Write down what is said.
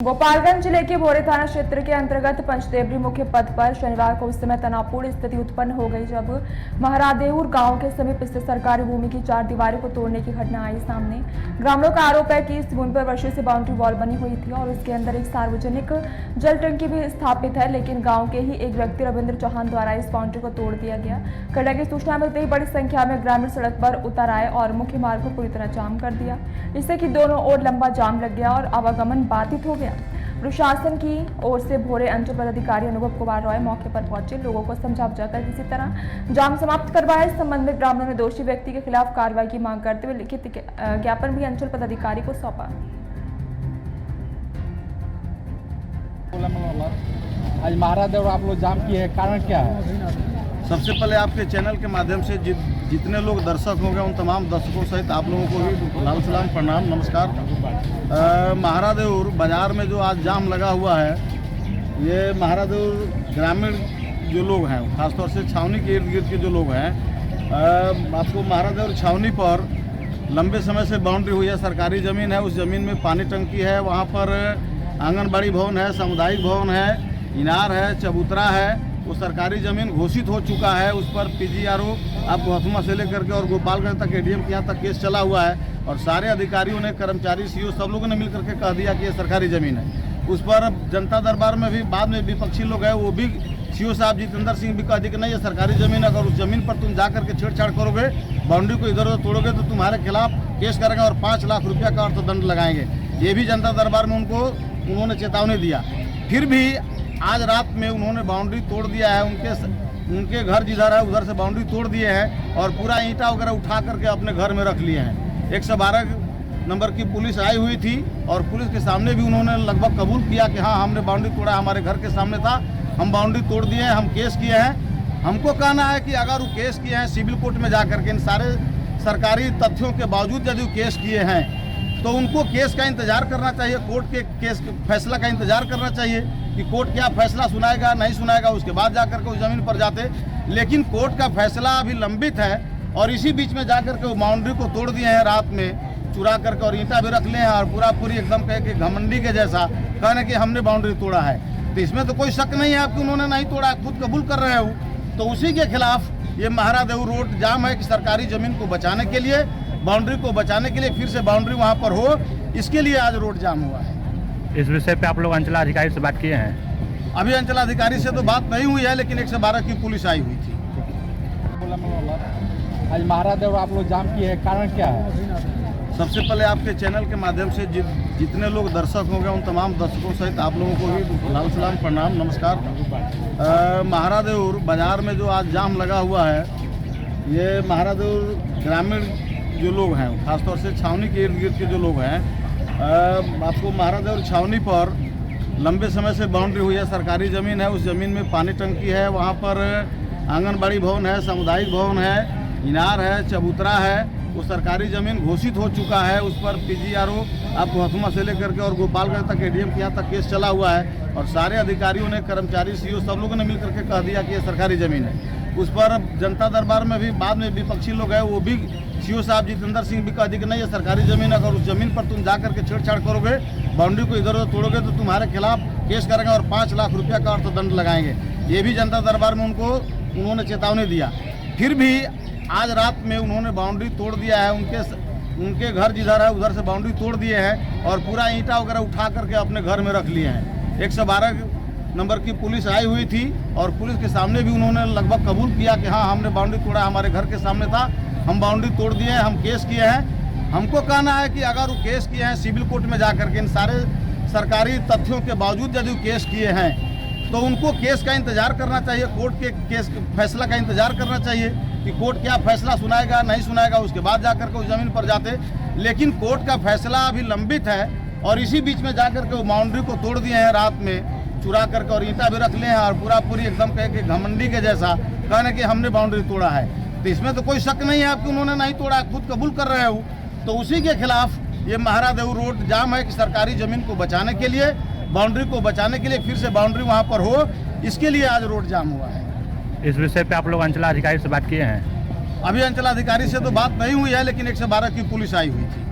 गोपालगंज जिले के भोरे थाना क्षेत्र के अंतर्गत पंचदेवरी मुख्य पथ पर शनिवार को उस समय तनावपूर्ण स्थिति उत्पन्न हो गई जब महारादेऊर गांव के समीप स्थित सरकारी भूमि की 4 दीवारों को तोड़ने की घटना आई सामने। ग्रामीणों का आरोप है कि इस भूमि पर वर्षों से बाउंड्री वॉल बनी हुई थी और उसके अंदर एक सार्वजनिक जल टंकी भी स्थापित है, लेकिन गाँव के ही एक व्यक्ति रविंद्र चौहान द्वारा इस बाउंड्री को तोड़ दिया गया। घटना की सूचना मिलते ही बड़ी संख्या में ग्रामीण सड़क पर उतर आए और मुख्य मार्ग को पूरी तरह जाम कर दिया, जिससे कि दोनों ओर लंबा जाम लग गया और आवागमन बाधित हो गया। प्रशासन की ओर से भोरे अंचल पदाधिकारी अनुभव कुमार रॉय मौके पर पहुंचे, लोगों को समझा बुझाकर किसी तरह जाम समाप्त करवाया। इस संबंध में ग्रामीणों ने दोषी व्यक्ति के खिलाफ कार्रवाई की मांग करते हुए लिखित ज्ञापन भी अंचल पदाधिकारी को सौंपा। आज महारादेव आप लोग जाम किए हैं, कारण क्या है? सबसे पहले आपके चैनल के माध्यम से जितने लोग दर्शक होंगे उन तमाम दर्शकों सहित आप लोगों को भी लाल सलाम, प्रणाम, नमस्कार। महारादेऊर बाजार में जो आज जाम लगा हुआ है, ये महारादेऊर ग्रामीण जो लोग हैं, खासतौर से छावनी के इर्द गिर्द के जो लोग हैं, आपको महारादेऊर छावनी पर लंबे समय से बाउंड्री हुई है, सरकारी ज़मीन है, उस ज़मीन में पानी टंकी है, वहाँ पर आंगनबाड़ी भवन है, सामुदायिक भवन है, इनार है, चबूतरा है। वो सरकारी ज़मीन घोषित हो चुका है, उस पर पीजीआरओ आपको हथुमा से लेकर के और गोपालगंज तक एडीएम के यहाँ तक केस चला हुआ है और सारे अधिकारियों ने, कर्मचारी, सीओ सब लोगों ने मिलकर के कह दिया कि ये सरकारी ज़मीन है। उस पर जनता दरबार में भी बाद में विपक्षी लोग हैं, वो भी सीओ साहब जितेंद्र सिंह भी कह दिए कि नहीं ये सरकारी ज़मीन है, अगर उस ज़मीन पर तुम जा करके छेड़छाड़ करोगे, बाउंड्री को इधर उधर तोड़ोगे तो तुम्हारे खिलाफ केस करेंगे और 5 लाख रुपया का अर्थदंड लगाएंगे। ये भी जनता दरबार में उन्होंने चेतावनी दिया। फिर भी आज रात में उन्होंने बाउंड्री तोड़ दिया है, उनके घर जिधर है उधर से बाउंड्री तोड़ दिए हैं और पूरा ईंटा वगैरह उठा करके अपने घर में रख लिए हैं। 112 नंबर की पुलिस आई हुई थी और पुलिस के सामने भी उन्होंने लगभग कबूल किया कि हाँ हमने बाउंड्री तोड़ा, हमारे घर के सामने था, हम बाउंड्री तोड़ दिए हैं, हम केस किए हैं। हमको कहना है कि अगर वो केस किए हैं सिविल कोर्ट में जा करके, इन सारे सरकारी तथ्यों के बावजूद यदि वो केस किए हैं तो उनको केस का इंतजार करना चाहिए, कोर्ट के केस फैसला का इंतजार करना चाहिए कि कोर्ट क्या फैसला सुनाएगा नहीं सुनाएगा, उसके बाद जाकर के उस जमीन पर जाते। लेकिन कोर्ट का फैसला अभी लंबित है और इसी बीच में जाकर के वो बाउंड्री को तोड़ दिए हैं रात में, चुरा करके और ईंटा भी रख लिए हैं और पूरी एकदम कह के घमंडी के जैसा कहने कि हमने बाउंड्री तोड़ा है। तो इसमें तो कोई शक नहीं है आपकी उन्होंने नहीं तोड़ा, खुद कबूल कर रहे हो। तो उसी के खिलाफ ये महारादेऊर रोड जाम है कि सरकारी ज़मीन को बचाने के लिए, बाउंड्री को बचाने के लिए फिर से बाउंड्री वहाँ पर हो, इसके लिए आज रोड जाम हुआ है। इस विषय पे आप लोग अंचलाधिकारी से बात किए हैं? अभी अंचलाधिकारी से तो बात नहीं हुई है, लेकिन 112 की पुलिस आई हुई थी। आज महारादेव आप लोग जाम किए हैं, कारण क्या है? सबसे पहले आपके चैनल के माध्यम से जितने लोग दर्शक होंगे उन तमाम दर्शकों सहित आप लोगों को भी लाल सलाम, प्रणाम, नमस्कार। महारादेऊर बाजार में जो आज जाम लगा हुआ है, ये महारादेऊर ग्रामीण जो लोग हैं, खासतौर से छावनी के इर्द गिर्द के जो लोग हैं, आपको महारादेऊर छावनी पर लंबे समय से बाउंड्री हुई है, सरकारी ज़मीन है, उस ज़मीन में पानी टंकी है, वहाँ पर आंगनबाड़ी भवन है, सामुदायिक भवन है, इनार है, चबूतरा है। वो सरकारी ज़मीन घोषित हो चुका है, उस पर पीजीआरओ आपको हथुमा से लेकर के और गोपालगंज तक एडीएम के यहाँ तक केस चला हुआ है और सारे अधिकारियों ने, कर्मचारी, सीओ सब लोगों ने मिलकर के कह दिया कि ये सरकारी ज़मीन है। उस पर जनता दरबार में भी बाद में विपक्षी लोग हैं, वो भी सीओ साहब जितेंद्र सिंह भी कह दिए कि नहीं ये सरकारी ज़मीन है, अगर उस ज़मीन पर तुम जा करके छेड़छाड़ करोगे, बाउंड्री को इधर उधर तोड़ोगे तो तुम्हारे खिलाफ केस करेंगे और 5 लाख रुपया का अर्थदंड लगाएंगे। ये भी जनता दरबार में उन्होंने चेतावनी दिया। फिर भी आज रात में उन्होंने बाउंड्री तोड़ दिया है, उनके घर जिधर है उधर से बाउंड्री तोड़ दिए हैं और पूरा ईंटा वगैरह उठा करके अपने घर में रख लिए हैं। 112 नंबर की पुलिस आई हुई थी और पुलिस के सामने भी उन्होंने लगभग कबूल किया कि हाँ हमने बाउंड्री तोड़ा, हमारे घर के सामने था, हम बाउंड्री तोड़ दिए हैं, हम केस किए हैं। हमको कहना है कि अगर वो केस किए हैं सिविल कोर्ट में जा करके, इन सारे सरकारी तथ्यों के बावजूद यदि वो केस किए हैं तो उनको केस का इंतजार करना चाहिए, कोर्ट के केस फैसला का इंतजार करना चाहिए कि कोर्ट क्या फैसला सुनाएगा नहीं सुनाएगा, उसके बाद जाकर के उस जमीन पर जाते। लेकिन कोर्ट का फैसला अभी लंबित है और इसी बीच में जाकर के वो बाउंड्री को तोड़ दिए हैं रात में, चुरा करके और ईंटा भी रख लिए हैं और पूरी एकदम कह के घमंडी के जैसा कहने कि हमने बाउंड्री तोड़ा है। तो इसमें तो कोई शक नहीं है आपकी उन्होंने नहीं तोड़ा, खुद कबूल कर रहे हो। तो उसी के खिलाफ ये महारादेऊर रोड जाम है कि सरकारी ज़मीन को बचाने के लिए, बाउंड्री को बचाने के लिए फिर से बाउंड्री वहाँ पर हो, इसके लिए आज रोड जाम हुआ है। इस विषय पे आप लोग अंचलाधिकारी से बात किए हैं? अभी अंचलाधिकारी से तो बात नहीं हुई है, लेकिन 112 की पुलिस आई हुई थी।